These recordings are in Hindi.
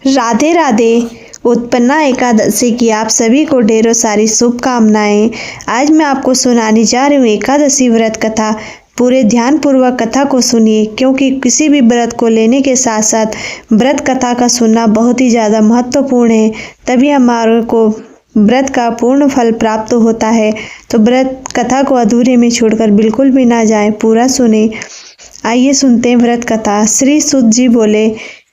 राधे राधे। उत्पन्ना एकादशी की आप सभी को ढेरों सारी शुभकामनाएं। आज मैं आपको सुनाने जा रही हूँ एकादशी व्रत कथा। पूरे ध्यान पूर्वक कथा को सुनिए, क्योंकि किसी भी व्रत को लेने के साथ साथ व्रत कथा का सुनना बहुत ही ज़्यादा महत्वपूर्ण है। तभी हमारे को व्रत का पूर्ण फल प्राप्त होता है। तो व्रत कथा को अधूरे में छोड़कर बिल्कुल भी ना जाएं, पूरा सुने। आइए सुनते हैं व्रत कथा। श्री सुत जी बोले,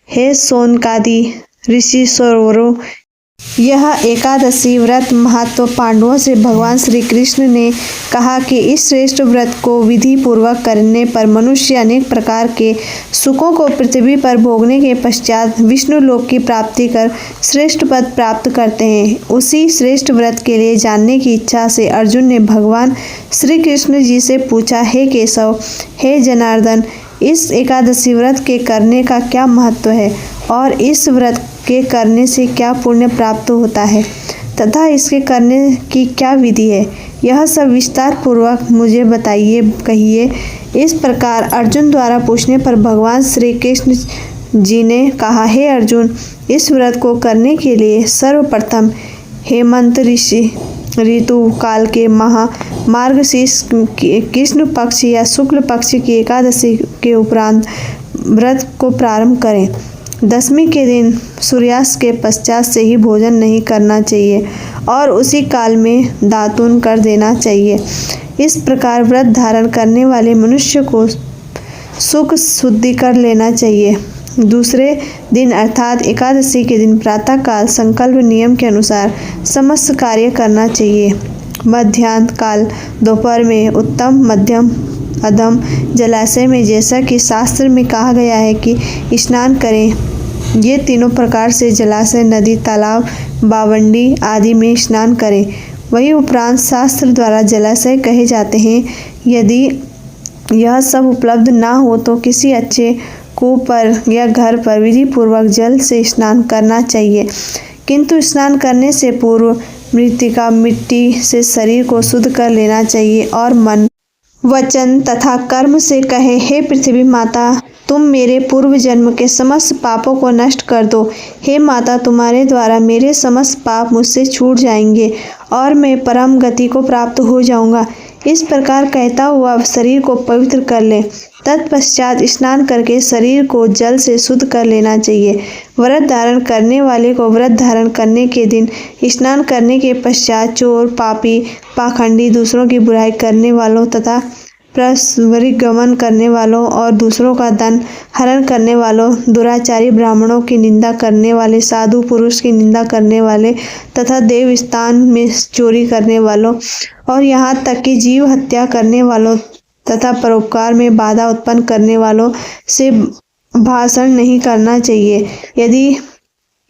हे सोनकादि ऋषि सरोवरों, यह एकादशी व्रत महत्व पांडवों से भगवान श्री कृष्ण ने कहा कि इस श्रेष्ठ व्रत को विधि पूर्वक करने पर मनुष्य अनेक प्रकार के सुखों को पृथ्वी पर भोगने के पश्चात विष्णु लोक की प्राप्ति कर श्रेष्ठ पद प्राप्त करते हैं। उसी श्रेष्ठ व्रत के लिए जानने की इच्छा से अर्जुन ने भगवान श्री कृष्ण जी से पूछा, हे केशव, हे जनार्दन, इस एकादशी व्रत के करने का क्या महत्व है और इस व्रत के करने से क्या पुण्य प्राप्त होता है तथा इसके करने की क्या विधि है, यह सब विस्तार पूर्वक मुझे बताइए, कहिए। इस प्रकार अर्जुन द्वारा पूछने पर भगवान श्री कृष्ण जी ने कहा, हे अर्जुन, इस व्रत को करने के लिए सर्वप्रथम हेमंत ऋतु काल के मार्गशीर्ष कृष्ण पक्ष या शुक्ल पक्ष की एकादशी के उपरांत व्रत को प्रारंभ करें। दशमी के दिन सूर्यास्त के पश्चात से ही भोजन नहीं करना चाहिए और उसी काल में दातून कर देना चाहिए। इस प्रकार व्रत धारण करने वाले मनुष्य को सुख शुद्धि कर लेना चाहिए। दूसरे दिन अर्थात एकादशी के दिन प्रातःकाल संकल्प नियम के अनुसार समस्त कार्य करना चाहिए। मध्याह्न काल दोपहर में उत्तम, मध्यम, अधम जलाशय में, जैसा कि शास्त्र में कहा गया है कि स्नान करें। ये तीनों प्रकार से जलाशय, नदी, तालाब, बावंडी आदि में स्नान करें। वही उपरांत शास्त्र द्वारा जलाशय कहे जाते हैं। यदि यह सब उपलब्ध ना हो तो किसी अच्छे कुएं पर या घर पर विधि पूर्वक जल से स्नान करना चाहिए, किंतु स्नान करने से पूर्व मृतिका मिट्टी से शरीर को शुद्ध कर लेना चाहिए और मन, वचन तथा कर्म से कहे, हे पृथ्वी माता, तुम मेरे पूर्व जन्म के समस्त पापों को नष्ट कर दो। हे माता, तुम्हारे द्वारा मेरे समस्त पाप मुझसे छूट जाएंगे और मैं परम गति को प्राप्त हो जाऊंगा। इस प्रकार कहता हुआ शरीर को पवित्र कर ले। तत्पश्चात स्नान करके शरीर को जल से शुद्ध कर लेना चाहिए। व्रत धारण करने वाले को व्रत धारण करने के दिन स्नान करने के पश्चात चोर, पापी, पाखंडी, दूसरों की बुराई करने वालों तथा परिगमन करने वालों और दूसरों का धन हरण करने वालों, दुराचारी ब्राह्मणों की निंदा करने वाले, साधु पुरुष की निंदा करने वाले तथा देव स्थान में चोरी करने वालों और यहाँ तक कि जीव हत्या करने वालों तथा परोपकार में बाधा उत्पन्न करने वालों से भाषण नहीं करना चाहिए। यदि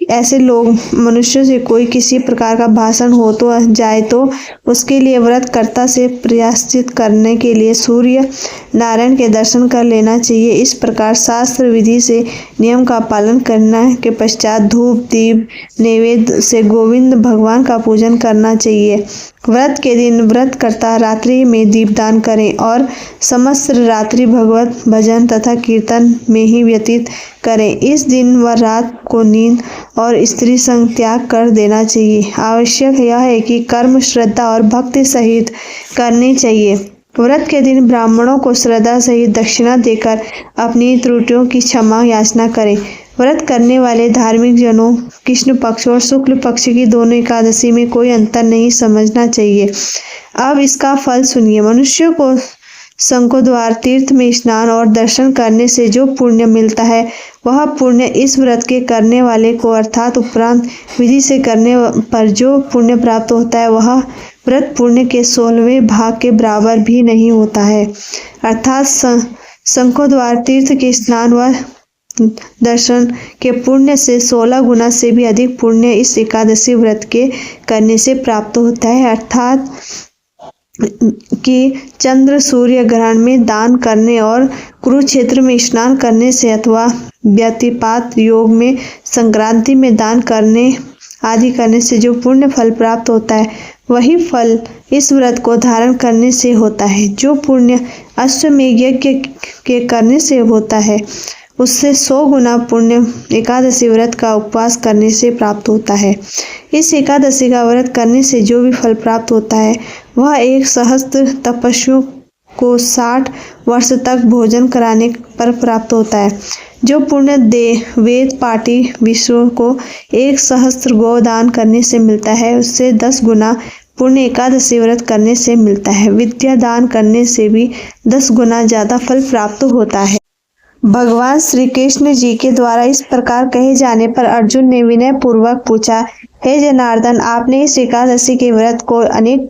ऐसे लोग मनुष्यों से कोई किसी प्रकार का भाषण हो तो जाए तो उसके लिए व्रतकर्ता से प्रायश्चित करने के लिए सूर्य नारायण के दर्शन कर लेना चाहिए। इस प्रकार शास्त्र विधि से नियम का पालन करने के पश्चात धूप दीप नैवेद्य से गोविंद भगवान का पूजन करना चाहिए। व्रत के दिन व्रतकर्ता रात्रि में दीपदान करें और समस्त रात्रि भगवत भजन तथा कीर्तन में ही व्यतीत करें। इस दिन व रात को नींद और स्त्री संग त्याग कर देना चाहिए। आवश्यक यह है कि कर्म श्रद्धा और भक्ति सहित करने चाहिए। व्रत के दिन ब्राह्मणों को श्रद्धा सहित दक्षिणा देकर अपनी त्रुटियों की क्षमा याचना करें। व्रत करने वाले धार्मिक जनों कृष्ण पक्ष और शुक्ल पक्ष की दोनों एकादशी में कोई अंतर नहीं समझना चाहिए। अब इसका फल सुनिए। मनुष्य को शंखोद्वार तीर्थ में स्नान और दर्शन करने से जो पुण्य मिलता है वह पुण्य इस व्रत के करने वाले को अर्थात उपरांत विधि से करने पर जो पुण्य प्राप्त होता है वह व्रत पुण्य के 16वें भाग के बराबर भी नहीं होता है। अर्थात शंखोद्वार तीर्थ के स्नान व दर्शन के पुण्य से 16 गुना से भी अधिक पुण्य इस एकादशी व्रत के करने से प्राप्त होता है। अर्थात कि चंद्र सूर्य ग्रहण में दान करने और कुरुक्षेत्र में स्नान करने से अथवा व्यतिपात योग में संक्रांति में दान करने आदि करने से जो पुण्य फल प्राप्त होता है वही फल इस व्रत को धारण करने से होता है। जो पुण्य अश्वमेध यज्ञ के करने से होता है उससे 100 गुना पुण्य एकादशी व्रत का उपवास करने से प्राप्त होता है। इस एकादशी का व्रत करने से जो भी फल प्राप्त होता है वह एक सहस्त्र तपस्वियों को 60 वर्ष तक भोजन कराने पर प्राप्त होता है। जो पुण्य वेद पाठी विश्व को 1 सहस्त्र गोदान करने से मिलता है, उससे 10 गुना पुण्य एकादशी व्रत करने से मिलता है। विद्या दान करने से भी 10 गुना ज्यादा फल प्राप्त होता है। भगवान श्री कृष्ण जी के द्वारा इस प्रकार कहे जाने पर अर्जुन ने विनय पूर्वक पूछा, हे जनार्दन, आपने इस एकादशी के व्रत को अनेक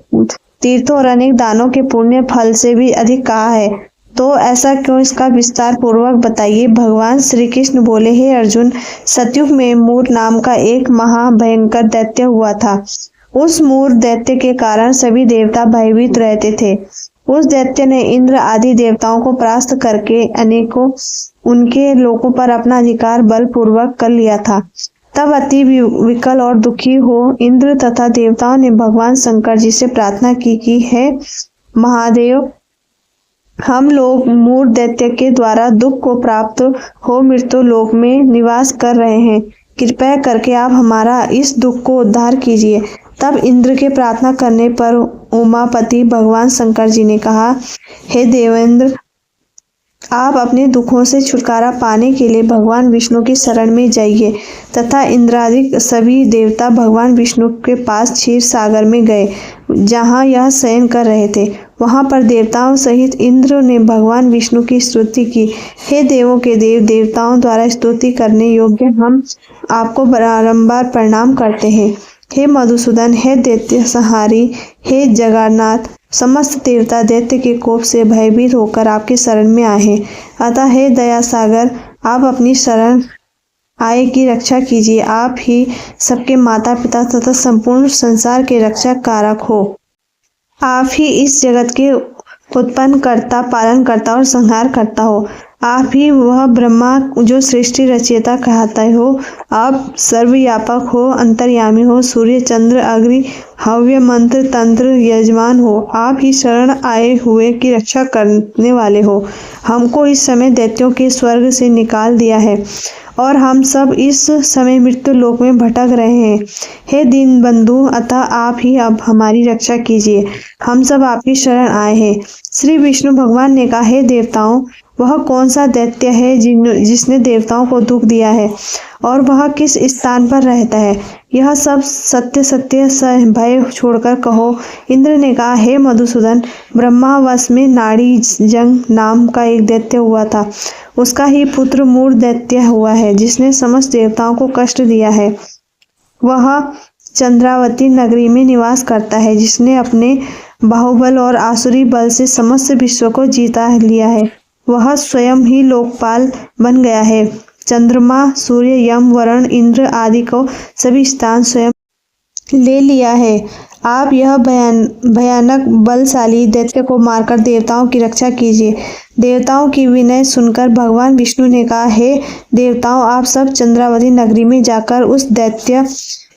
तीर्थों और अनेक दानों के पुण्य फल से भी अधिक कहा है, तो ऐसा क्यों? इसका विस्तार पूर्वक बताइए। भगवान श्री कृष्ण बोले, हे अर्जुन, सतयुग में मूर नाम का एक महाभयंकर दैत्य हुआ था। उस मूर दैत्य के कारण सभी देवता भयभीत रहते थे। उस दैत्य ने इंद्र आदि देवताओं को परास्त करके अनेकों उनके लोकों पर अपना अधिकार बलपूर्वक कर लिया था। तब अति विकल और दुखी हो इंद्र तथा देवताओं ने भगवान शंकर जी से प्रार्थना की कि हे महादेव, हम लोग मूर दैत्य के द्वारा दुख को प्राप्त हो मृत्यु लोक में निवास कर रहे हैं। कृपया करके आप हमारा इस दुख को उद्धार कीजिए। तब इंद्र के प्रार्थना करने पर उमापति भगवान शंकर जी ने कहा, हे देवेंद्र, आप अपने दुखों से छुटकारा पाने के लिए भगवान विष्णु की शरण में जाइए। तथा इंद्रादि सभी देवता भगवान विष्णु के पास क्षीर सागर में गए, जहाँ यह शयन कर रहे थे। वहां पर देवताओं सहित इंद्र ने भगवान विष्णु की स्तुति की। हे देवों के देव, देवताओं द्वारा स्तुति करने योग्य हम आपको बारंबार प्रणाम करते हैं। हे मधुसूदन, हे दैत्य संहारी, हे जगन्नाथ, समस्त देवता दैत्य के कोप से भयभीत होकर आपकी शरण में आए हैं। अतः हे दया सागर, आप अपनी शरण आए की रक्षा कीजिए। आप ही सबके माता पिता तथा संपूर्ण संसार के रक्षक कारक हो। आप ही इस जगत के उत्पन्न करता, पालन करता और संहार करता हो। आप ही वह ब्रह्मा जो सृष्टि रचयिता कहते हो। आप सर्वव्यापक हो, अंतर्यामी हो, सूर्य चंद्र अग्नि हव्य मंत्र तंत्र यजमान हो। आप ही शरण आए हुए की रक्षा करने वाले हो। हमको इस समय दैत्यों के स्वर्ग से निकाल दिया है और हम सब इस समय मृत्यु लोक में भटक रहे हैं। हे दीन बंधु, अतः आप ही अब हमारी रक्षा कीजिए। हम सब आपकी शरण आए हैं। श्री विष्णु भगवान ने कहा, हे देवताओं, वह कौन सा दैत्य है जिसने देवताओं को दुख दिया है और वह किस स्थान पर रहता है? यह सब सत्य सत्य भय छोड़कर कहो। इंद्र ने कहा, हे मधुसूदन, ब्रह्मावश में नाड़ी जंग नाम का एक दैत्य हुआ था। उसका ही पुत्र मूर दैत्य हुआ है, जिसने समस्त देवताओं को कष्ट दिया है। वह चंद्रावती नगरी में निवास करता है, जिसने अपने बाहुबल और आसुरी बल से समस्त विश्व को जीता लिया है। वह स्वयं ही लोकपाल बन गया है। चंद्रमा, सूर्य, यम, वरुण, इंद्र आदि को सभी स्थान स्वयं ले लिया है। आप यह भयानक बलशाली दैत्य को मारकर देवताओं की रक्षा कीजिए। देवताओं की विनय सुनकर भगवान विष्णु ने कहा, हे देवताओं, आप सब चंद्रावती नगरी में जाकर उस दैत्य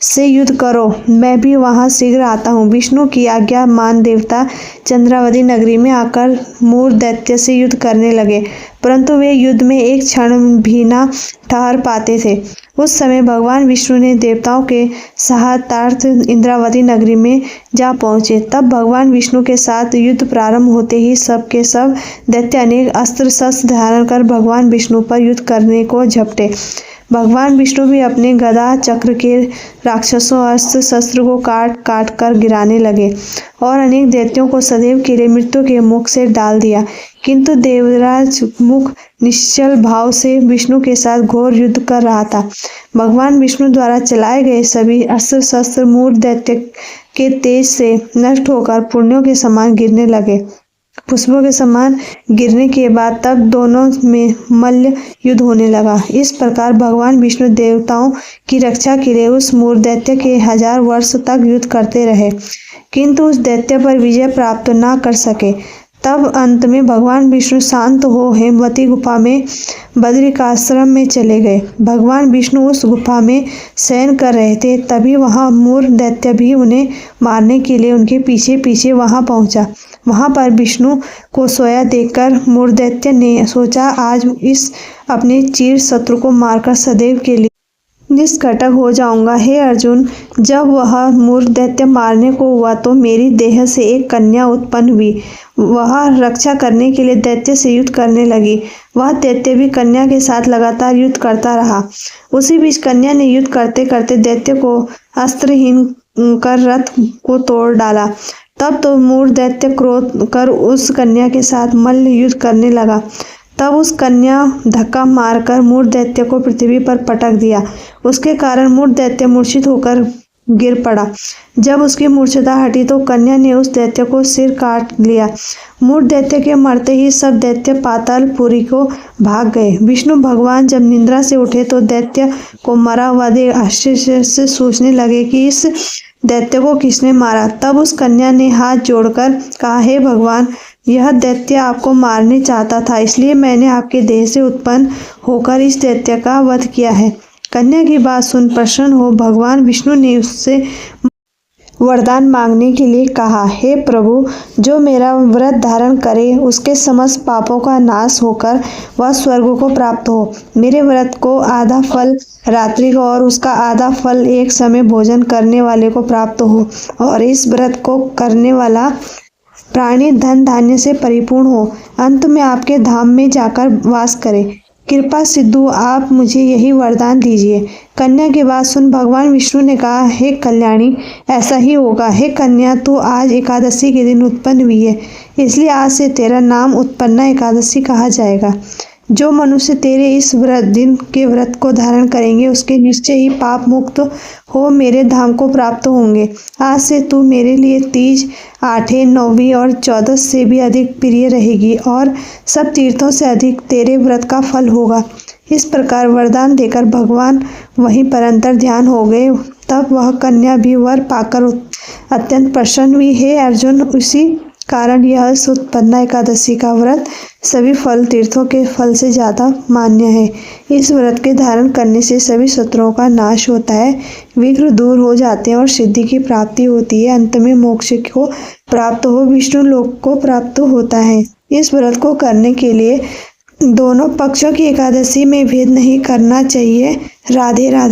से युद्ध करो। मैं भी वहां शीघ्र आता हूँ। विष्णु की आज्ञा मान देवता चंद्रावती नगरी में आकर मूर दैत्य से युद्ध करने लगे, परंतु वे युद्ध में एक क्षण भी न ठहर पाते थे। उस समय भगवान विष्णु ने देवताओं के सहायतार्थ इंद्रावती नगरी में जा पहुंचे। तब भगवान विष्णु के साथ युद्ध प्रारंभ होते ही सब के सब दैत्य अनेक अस्त्र शस्त्र धारण कर भगवान विष्णु पर युद्ध करने को झपटे। भगवान विष्णु भी अपने गदा चक्र के राक्षसों अस्त्र शस्त्र को काट काट कर गिराने लगे और अनेक दैत्यों को सदैव के लिए मृत्यु के मुख से डाल दिया। किंतु देवराज मुख निश्चल भाव से विष्णु के साथ घोर युद्ध कर रहा था। भगवान विष्णु द्वारा चलाए गए सभी अस्त्र शस्त्र मूर दैत्य के तेज से नष्ट होकर पुण्यों के समान गिरने लगे। पुष्पों के समान गिरने के बाद तब दोनों में मल्ल युद्ध होने लगा। इस प्रकार भगवान विष्णु देवताओं की रक्षा के लिए उस मूर दैत्य के 1000 वर्ष तक युद्ध करते रहे, किंतु उस दैत्य पर विजय प्राप्त न कर सके। तब अंत में भगवान विष्णु शांत हो हेमवती गुफा में बद्रिकाश्रम में चले गए। भगवान विष्णु उस गुफा में शयन कर रहे थे, तभी वहां मूर दैत्य भी उन्हें मारने के लिए उनके पीछे पीछे वहां पहुंचा। वहां पर विष्णु को सोया देखकर मूर दैत्य ने सोचा, आज इस अपने चिर शत्रु को मारकर सदैव के लिए निष्कंटक हो जाऊंगा। हे अर्जुन, जब वह मूर दैत्य मारने को हुआ तो मेरी देह से एक कन्या उत्पन्न हुई। वह रक्षा करने के लिए दैत्य से युद्ध करने लगी। वह दैत्य भी कन्या के साथ लगातार युद्ध करता रहा। उसी बीच कन्या ने युद्ध करते करते दैत्य को अस्त्रहीन कर रथ को तोड़ डाला। तब तो मूर दैत्य क्रोध कर उस कन्या के साथ मल्ल युद्ध करने लगा। तब उस कन्या धक्का मारकर मूर दैत्य को पृथ्वी पर पटक दिया। उसके कारण मूर दैत्य मूर्छित होकर गिर पड़ा। जब उसकी मूर्छता हटी तो कन्या ने उस दैत्य को सिर काट लिया। मूर दैत्य के मरते ही सब दैत्य पातालपुरी को भाग गए। विष्णु भगवान जब निद्रा से उठे तो दैत्य को मरा हुआ देख आश्चर्य से सोचने लगे कि इस दैत्य को किसने मारा। तब उस कन्या ने हाथ जोड़कर कहा, हे भगवान, यह दैत्य आपको मारने चाहता था, इसलिए मैंने आपके देह से उत्पन्न होकर इस दैत्य का वध किया है। कन्या की बात सुन प्रसन्न हो भगवान विष्णु ने उससे वरदान मांगने के लिए कहा, हे प्रभु, जो मेरा व्रत धारण करे उसके समस्त पापों का नाश होकर वह स्वर्ग को प्राप्त हो। मेरे व्रत को आधा फल रात्रि को और उसका आधा फल एक समय भोजन करने वाले को प्राप्त हो, और इस व्रत को करने वाला प्राणी धन धान्य से परिपूर्ण हो, अंत में आपके धाम में जाकर वास करे। कृपा सिद्धू, आप मुझे यही वरदान दीजिए। कन्या की बात सुन भगवान विष्णु ने कहा, हे कल्याणी, ऐसा ही होगा। हे कन्या, तू आज एकादशी के दिन उत्पन्न हुई है, इसलिए आज से तेरा नाम उत्पन्ना एकादशी कहा जाएगा। जो मनुष्य तेरे इस दिन के व्रत को धारण करेंगे उसके निश्चय ही पाप मुक्त हो मेरे धाम को प्राप्त होंगे। आज से तू मेरे लिए तीज, आठे, नौवीं और 14 से भी अधिक प्रिय रहेगी और सब तीर्थों से अधिक तेरे व्रत का फल होगा। इस प्रकार वरदान देकर भगवान वहीं पर अंतर ध्यान हो गए। तब वह कन्या भी वर पाकर अत्यंत प्रसन्न हुई। हे अर्जुन, उसी कारण यह उत्पन्ना एकादशी का व्रत सभी फल तीर्थों के फल से ज़्यादा मान्य है। इस व्रत के धारण करने से सभी शत्रुओं का नाश होता है, विघ्न दूर हो जाते हैं और सिद्धि की प्राप्ति होती है। अंत में मोक्ष को प्राप्त हो विष्णु लोक को प्राप्त होता है। इस व्रत को करने के लिए दोनों पक्षों की एकादशी में भेद नहीं करना चाहिए। राधे राधे।